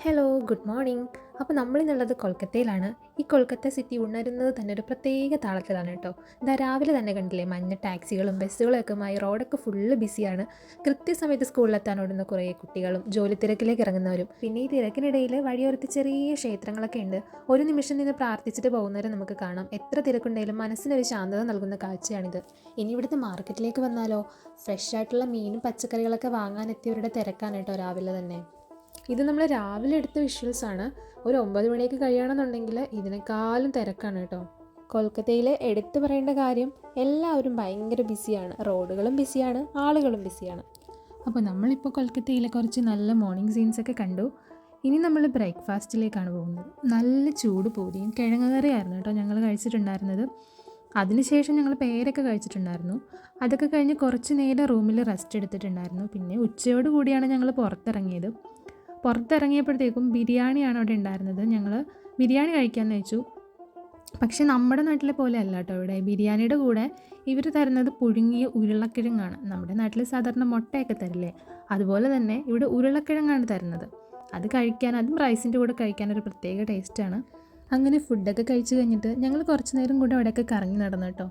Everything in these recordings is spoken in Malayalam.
Hello, good morning. അപ്പോൾ നമ്മളിന്നുള്ളത് കൊൽക്കത്തയിലാണ്. ഈ കൊൽക്കത്ത സിറ്റി ഉണരുന്നത് തന്നെ ഒരു പ്രത്യേക താളത്തിലാണ് കേട്ടോ. ഇതാ രാവിലെ തന്നെ കണ്ടില്ലേ, മഞ്ഞ ടാക്സികളും ബസ്സുകളൊക്കെ ആയി റോഡൊക്കെ ഫുള്ള് ബിസിയാണ്. കൃത്യസമയത്ത് സ്കൂളിലെത്താൻ ഓടുന്ന കുറേ കുട്ടികളും ജോലി തിരക്കിലേക്ക് ഇറങ്ങുന്നവരും, പിന്നെ ഈ തിരക്കിനിടയിൽ വഴിയോരത്ത് ചെറിയ ക്ഷേത്രങ്ങളൊക്കെ ഉണ്ട്. ഒരു നിമിഷം നിന്ന് പ്രാർത്ഥിച്ചിട്ട് പോകുന്നവരെ നമുക്ക് കാണാം. എത്ര തിരക്കുണ്ടെങ്കിലും മനസ്സിനൊരു ശാന്തത നൽകുന്ന കാഴ്ചയാണിത്. ഇനി ഇവിടുത്തെ മാർക്കറ്റിലേക്ക് വന്നാലോ, ഫ്രഷ് ആയിട്ടുള്ള മീനും പച്ചക്കറികളൊക്കെ വാങ്ങാനെത്തിയവരുടെ തിരക്കാണ് കേട്ടോ രാവിലെ തന്നെ. ഇത് നമ്മൾ രാവിലെ എടുത്ത വിഷ്വൽസാണ്. ഒരു 9 മണിയൊക്കെ കഴിയണമെന്നുണ്ടെങ്കിൽ ഇതിനേക്കാളും തിരക്കാണ് കേട്ടോ. കൊൽക്കത്തയിലെ എടുത്തു പറയേണ്ട കാര്യം, എല്ലാവരും ഭയങ്കര ബിസിയാണ്. റോഡുകളും ബിസിയാണ്, ആളുകളും ബിസിയാണ്. അപ്പോൾ നമ്മളിപ്പോൾ കൊൽക്കത്തയിലെ കുറച്ച് നല്ല മോർണിംഗ് സീൻസൊക്കെ കണ്ടു. ഇനി നമ്മൾ ബ്രേക്ക്ഫാസ്റ്റിലേക്കാണ് പോകുന്നത്. നല്ല ചൂട് പൂരിയും കിഴങ്ങ് കറിയായിരുന്നു കേട്ടോ ഞങ്ങൾ കഴിച്ചിട്ടുണ്ടായിരുന്നത്. അതിനുശേഷം ഞങ്ങൾ പേരൊക്കെ കഴിച്ചിട്ടുണ്ടായിരുന്നു. അതൊക്കെ കഴിഞ്ഞ് കുറച്ച് നേരം റൂമിൽ റെസ്റ്റ് എടുത്തിട്ടുണ്ടായിരുന്നു. പിന്നെ ഉച്ചയോട് കൂടിയാണ് ഞങ്ങൾ പുറത്തിറങ്ങിയപ്പോഴത്തേക്കും ബിരിയാണിയാണ് അവിടെ ഉണ്ടായിരുന്നത്. ഞങ്ങൾ ബിരിയാണി കഴിക്കാമെന്ന് വെച്ചു. പക്ഷേ നമ്മുടെ നാട്ടിലെ പോലെ അല്ല കേട്ടോ. ഇവിടെ ബിരിയാണിയുടെ കൂടെ ഇവർ തരുന്നത് പുഴുങ്ങിയ ഉരുളക്കിഴങ്ങാണ്. നമ്മുടെ നാട്ടിൽ സാധാരണ മുട്ടയൊക്കെ തരില്ലേ, അതുപോലെ തന്നെ ഇവിടെ ഉരുളക്കിഴങ്ങാണ് തരുന്നത്. അതും റൈസിൻ്റെ കൂടെ കഴിക്കാനൊരു പ്രത്യേക ടേസ്റ്റാണ്. അങ്ങനെ ഫുഡൊക്കെ കഴിച്ച് കഴിഞ്ഞിട്ട് ഞങ്ങൾ കുറച്ച് നേരം കൂടെ അവിടെയൊക്കെ കറങ്ങി നടന്നു കേട്ടോ.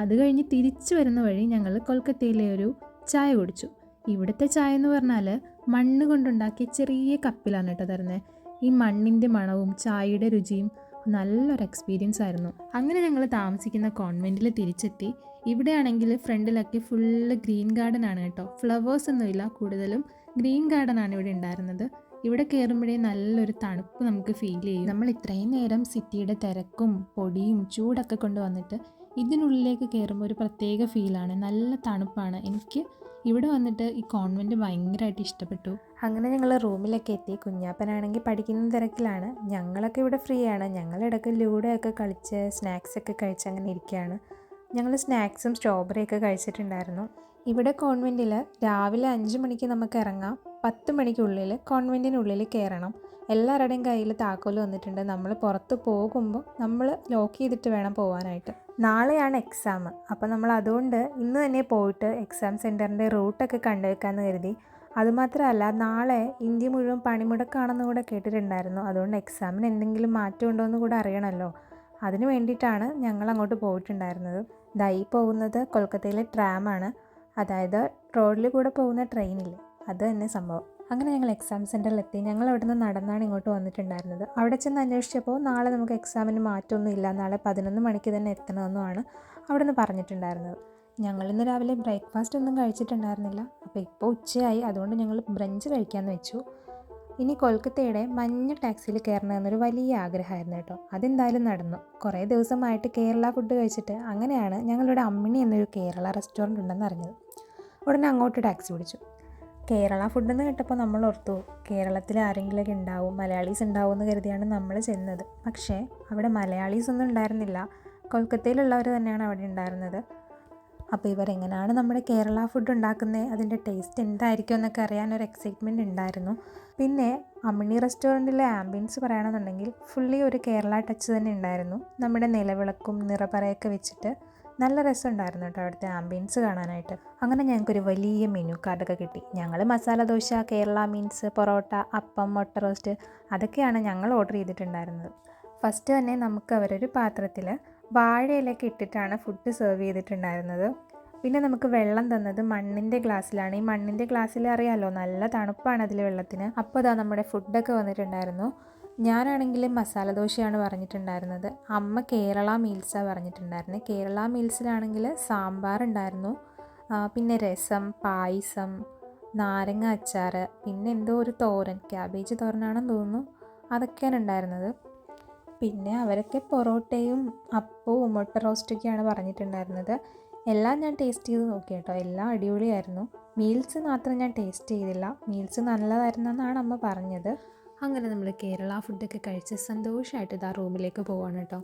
അത് കഴിഞ്ഞ് തിരിച്ചു വരുന്ന വഴി ഞങ്ങൾ കൊൽക്കത്തയിലെ ഒരു ചായ കുടിച്ചു. ഇവിടുത്തെ ചായ എന്ന് പറഞ്ഞാൽ മണ്ണ് കൊണ്ടുണ്ടാക്കിയ ചെറിയ കപ്പിലാണ് കേട്ടോ തരുന്നത്. ഈ മണ്ണിൻ്റെ മണവും ചായയുടെ രുചിയും നല്ലൊരു എക്സ്പീരിയൻസ് ആയിരുന്നു. അങ്ങനെ ഞങ്ങൾ താമസിക്കുന്ന കോൺവെൻറ്റിൽ തിരിച്ചെത്തി. ഇവിടെയാണെങ്കിൽ ഫ്രണ്ടിലൊക്കെ ഫുള്ള് ഗ്രീൻ ഗാർഡൻ ആണ് കേട്ടോ. ഫ്ലവേഴ്സ് ഒന്നുമില്ല, കൂടുതലും ഗ്രീൻ ഗാർഡൻ ആണ് ഇവിടെ ഉണ്ടായിരുന്നത്. ഇവിടെ കയറുമ്പോഴേ നല്ലൊരു തണുപ്പ് നമുക്ക് ഫീൽ ചെയ്യും. നമ്മൾ ഇത്രയും നേരം സിറ്റിയുടെ തിരക്കും പൊടിയും ചൂടൊക്കെ കൊണ്ടുവന്നിട്ട് ഇതിനുള്ളിലേക്ക് കയറുമ്പോൾ ഒരു പ്രത്യേക ഫീലാണ്. നല്ല തണുപ്പാണ്. എനിക്ക് ഇവിടെ വന്നിട്ട് ഈ കോൺവെൻറ്റ് ഭയങ്കരമായിട്ട് ഇഷ്ടപ്പെട്ടു. അങ്ങനെ ഞങ്ങൾ റൂമിലൊക്കെ എത്തി. കുഞ്ഞാപ്പനാണെങ്കിൽ പഠിക്കുന്ന തിരക്കിലാണ്. ഞങ്ങളൊക്കെ ഇവിടെ ഫ്രീ ആണ്. ഞങ്ങളിടയ്ക്ക് ലൂഡോയൊക്കെ കളിച്ച് സ്നാക്സൊക്കെ കഴിച്ച് അങ്ങനെ ഇരിക്കുകയാണ്. ഞങ്ങൾ സ്നാക്സും സ്ട്രോബെറിയൊക്കെ കഴിച്ചിട്ടുണ്ടായിരുന്നു. ഇവിടെ കോൺവെൻറ്റിൽ രാവിലെ 5 മണിക്ക് നമുക്ക് ഇറങ്ങാം. 10 മണിക്കുള്ളിൽ കോൺവെൻറ്റിനുള്ളിൽ കയറണം. എല്ലാവരുടെയും കയ്യിൽ താക്കോൽ വന്നിട്ടുണ്ട്. നമ്മൾ പുറത്ത് പോകുമ്പോൾ നമ്മൾ ലോക്ക് ചെയ്തിട്ട് വേണം പോകാനായിട്ട്. നാളെയാണ് എക്സാം. അപ്പോൾ നമ്മൾ അതുകൊണ്ട് ഇന്ന് തന്നെ പോയിട്ട് എക്സാം സെൻറ്ററിൻ്റെ റൂട്ടൊക്കെ കണ്ടുവെക്കാമെന്ന് കരുതി. അതുമാത്രമല്ല, നാളെ ഇന്ത്യ മുഴുവൻ പണിമുടക്കാണെന്ന് കൂടെ കേട്ടിട്ടുണ്ടായിരുന്നു. അതുകൊണ്ട് എക്സാമിന് എന്തെങ്കിലും മാറ്റം ഉണ്ടോ എന്ന് കൂടെ അറിയണമല്ലോ. അതിന് വേണ്ടിയിട്ടാണ് ഞങ്ങൾ അങ്ങോട്ട് പോയിട്ടുണ്ടായിരുന്നത്. ഈ പോകുന്നത് കൊൽക്കത്തയിലെ ട്രാമാണ്, അതായത് റോഡിൽ കൂടെ പോകുന്ന ട്രെയിനില്ലേ, അത് തന്നെ സംഭവം. അങ്ങനെ ഞങ്ങൾ എക്സാം സെൻറ്ററിലെത്തി. ഞങ്ങൾ അവിടെ നിന്ന് നടന്നാണ് ഇങ്ങോട്ട് വന്നിട്ടുണ്ടായിരുന്നത്. അവിടെ ചെന്ന് അന്വേഷിച്ചപ്പോൾ നാളെ നമുക്ക് എക്സാമിന് മാറ്റമൊന്നുമില്ല, നാളെ 11 മണിക്ക് തന്നെ എത്തണമെന്നുമാണ് അവിടെ നിന്ന് പറഞ്ഞിട്ടുണ്ടായിരുന്നത്. ഞങ്ങളിന്ന് രാവിലെ ബ്രേക്ക്ഫാസ്റ്റ് ഒന്നും കഴിച്ചിട്ടുണ്ടായിരുന്നില്ല. അപ്പോൾ ഇപ്പോൾ ഉച്ചയായി, അതുകൊണ്ട് ഞങ്ങൾ ബ്രഞ്ച് കഴിക്കാമെന്ന് വെച്ചു. ഇനി കൊൽക്കത്തയുടെ മഞ്ഞ ടാക്സിയിൽ കയറണമെന്നൊരു വലിയ ആഗ്രഹമായിരുന്നു കേട്ടോ. അതെന്തായാലും നടന്നു. കുറേ ദിവസമായിട്ട് കേരള ഫുഡ് കഴിച്ചിട്ട് അങ്ങനെയാണ് ഞങ്ങളിവിടെ അമ്മിണി എന്നൊരു കേരള റെസ്റ്റോറൻറ്റ് ഉണ്ടെന്ന് അറിഞ്ഞത്. ഉടനെ അങ്ങോട്ട് ടാക്സി പിടിച്ചു. കേരള ഫുഡെന്ന് കേട്ടപ്പോൾ നമ്മൾ ഓർത്തു കേരളത്തിൽ ആരെങ്കിലുമൊക്കെ ഉണ്ടാവും, മലയാളീസ് ഉണ്ടാവും എന്ന് കരുതിയാണ് നമ്മൾ ചെന്നത്. പക്ഷേ അവിടെ മലയാളീസ് ഒന്നും ഉണ്ടായിരുന്നില്ല. കൊൽക്കത്തയിലുള്ളവർ തന്നെയാണ് അവിടെ ഉണ്ടായിരുന്നത്. അപ്പോൾ ഇവരെങ്ങനെയാണ് നമ്മുടെ കേരള ഫുഡ് ഉണ്ടാക്കുന്നത്, അതിൻ്റെ ടേസ്റ്റ് എന്തായിരിക്കും എന്നൊക്കെ അറിയാനൊരു എക്സൈറ്റ്മെൻറ്റ് ഉണ്ടായിരുന്നു. പിന്നെ അമ്മിണി റെസ്റ്റോറൻറ്റിലെ ആംബിയൻസ് പറയുകയാണെന്നുണ്ടെങ്കിൽ ഫുള്ളി ഒരു കേരള ടച്ച് തന്നെ ഉണ്ടായിരുന്നു. നമ്മുടെ നിലവിളക്കും നിറപറയൊക്കെ വെച്ചിട്ട് നല്ല രസമുണ്ടായിരുന്നു കേട്ടോ അവിടുത്തെ ആംബിയൻസ് കാണാനായിട്ട്. അങ്ങനെ ഞങ്ങൾക്കൊരു വലിയ മെനു കാർഡൊക്കെ കിട്ടി. ഞങ്ങൾ മസാല ദോശ, കേരള മീൻസ്, പൊറോട്ട, അപ്പം, മുട്ട റോസ്റ്റ് അതൊക്കെയാണ് ഞങ്ങൾ ഓർഡർ ചെയ്തിട്ടുണ്ടായിരുന്നത്. ഫസ്റ്റ് തന്നെ നമുക്ക് അവരൊരു പാത്രത്തിൽ വാഴയിലൊക്കെ ഇട്ടിട്ടാണ് ഫുഡ് സെർവ് ചെയ്തിട്ടുണ്ടായിരുന്നത്. പിന്നെ നമുക്ക് വെള്ളം തന്നത് മണ്ണിൻ്റെ ഗ്ലാസ്സിലാണ്. ഈ മണ്ണിൻ്റെ ഗ്ലാസ്സിൽ അറിയാമല്ലോ, നല്ല തണുപ്പാണ് അതിൽ വെള്ളത്തിന്. അപ്പോൾ നമ്മുടെ ഫുഡൊക്കെ വന്നിട്ടുണ്ടായിരുന്നു. ഞാനാണെങ്കിൽ മസാല ദോശയാണ് പറഞ്ഞിട്ടുണ്ടായിരുന്നത്. അമ്മ കേരള മീൽസാണ് പറഞ്ഞിട്ടുണ്ടായിരുന്നത്. കേരള മീൽസിലാണെങ്കിൽ സാമ്പാർ ഉണ്ടായിരുന്നു, പിന്നെ രസം, പായസം, നാരങ്ങ അച്ചാർ, പിന്നെ എന്തോ ഒരു തോരൻ, ക്യാബേജ് തോരനാണെന്ന് തോന്നുന്നു, അതൊക്കെയാണ് ഉണ്ടായിരുന്നത്. പിന്നെ അവരൊക്കെ പൊറോട്ടയും അപ്പവും മുട്ട റോസ്റ്റൊക്കെയാണ് പറഞ്ഞിട്ടുണ്ടായിരുന്നത്. എല്ലാം ഞാൻ ടേസ്റ്റ് ചെയ്ത് നോക്കി കേട്ടോ, എല്ലാം അടിപൊളിയായിരുന്നു. മീൽസ് മാത്രം ഞാൻ ടേസ്റ്റ് ചെയ്തില്ല. മീൽസ് നല്ലതായിരുന്നെന്നാണ് അമ്മ പറഞ്ഞത്. അങ്ങനെ നമ്മൾ കേരള ഫുഡൊക്കെ കഴിച്ച് സന്തോഷമായിട്ട് ഇതാ റൂമിലേക്ക് പോവാണ് കേട്ടോ.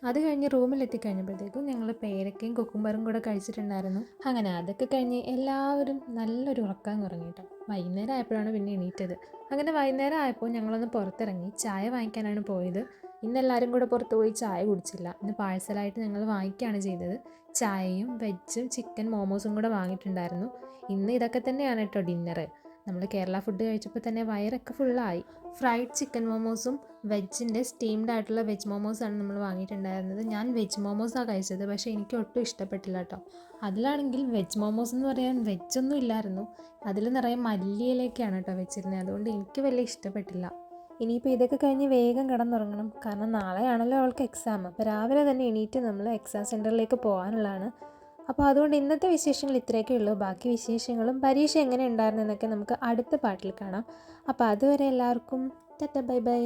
അത് കഴിഞ്ഞ് റൂമിലെത്തി കഴിഞ്ഞപ്പോഴത്തേക്കും ഞങ്ങൾ പേരക്കയും കുക്കുംബറും കൂടെ കഴിച്ചിട്ടുണ്ടായിരുന്നു. അങ്ങനെ അതൊക്കെ കഴിഞ്ഞ് എല്ലാവരും നല്ലൊരു ഉറക്കം ഉറങ്ങി കേട്ടോ. വൈകുന്നേരം ആയപ്പോഴാണ് പിന്നെ എണീറ്റത്. അങ്ങനെ വൈകുന്നേരം ആയപ്പോൾ ഞങ്ങളൊന്ന് പുറത്തിറങ്ങി ചായ വാങ്ങിക്കാനാണ് പോയത്. ഇന്നെല്ലാവരും കൂടെ പുറത്ത് പോയി ചായ കുടിച്ചില്ല. ഇന്ന് പാഴ്സലായിട്ട് ഞങ്ങൾ വാങ്ങിക്കുകയാണ് ചെയ്തത്. ചായയും വെജും ചിക്കൻ മോമോസും കൂടെ വാങ്ങിയിട്ടുണ്ടായിരുന്നു. ഇന്ന് ഇതൊക്കെ തന്നെയാണ് കേട്ടോ ഡിന്നറ്. നമ്മൾ കേരള ഫുഡ് കഴിച്ചപ്പോൾ തന്നെ വയറൊക്കെ ഫുള്ളായി. ഫ്രൈഡ് ചിക്കൻ മോമോസും വെജിൻ്റെ സ്റ്റീംഡ് ആയിട്ടുള്ള വെജ് മോമോസാണ് നമ്മൾ വാങ്ങിയിട്ടുണ്ടായിരുന്നത്. ഞാൻ വെജ് മോമോസാണ് കഴിച്ചത്, പക്ഷേ എനിക്ക് ഒട്ടും ഇഷ്ടപ്പെട്ടില്ല കേട്ടോ. അതിലാണെങ്കിൽ വെജ് മോമോസ് എന്ന് പറയാൻ വെജൊന്നും ഇല്ലായിരുന്നു. അതിൽ നിറയെ മല്ലിയിലേക്കാണ് കേട്ടോ വെച്ചിരുന്നത്. അതുകൊണ്ട് എനിക്ക് വലിയ ഇഷ്ടപ്പെട്ടില്ല. ഇനിയിപ്പോൾ ഇതൊക്കെ കഴിഞ്ഞ് വേഗം കിടന്നുറങ്ങണം. കാരണം നാളെയാണല്ലോ അവൾക്ക് എക്സാം. അപ്പോൾ രാവിലെ തന്നെ എണീറ്റ് നമ്മൾ എക്സാം സെൻറ്ററിലേക്ക് പോകാനുള്ളതാണ്. അപ്പോൾ അതുകൊണ്ട് ഇന്നത്തെ വിശേഷങ്ങൾ ഇത്രയൊക്കെ ഉള്ളൂ. ബാക്കി വിശേഷങ്ങളും പരീക്ഷ എങ്ങനെ ഉണ്ടായിരുന്നെന്നൊക്കെ നമുക്ക് അടുത്ത പാട്ടിൽ കാണാം. അപ്പോൾ അതുവരെ എല്ലാവർക്കും ടാറ്റാ ബൈ ബൈ.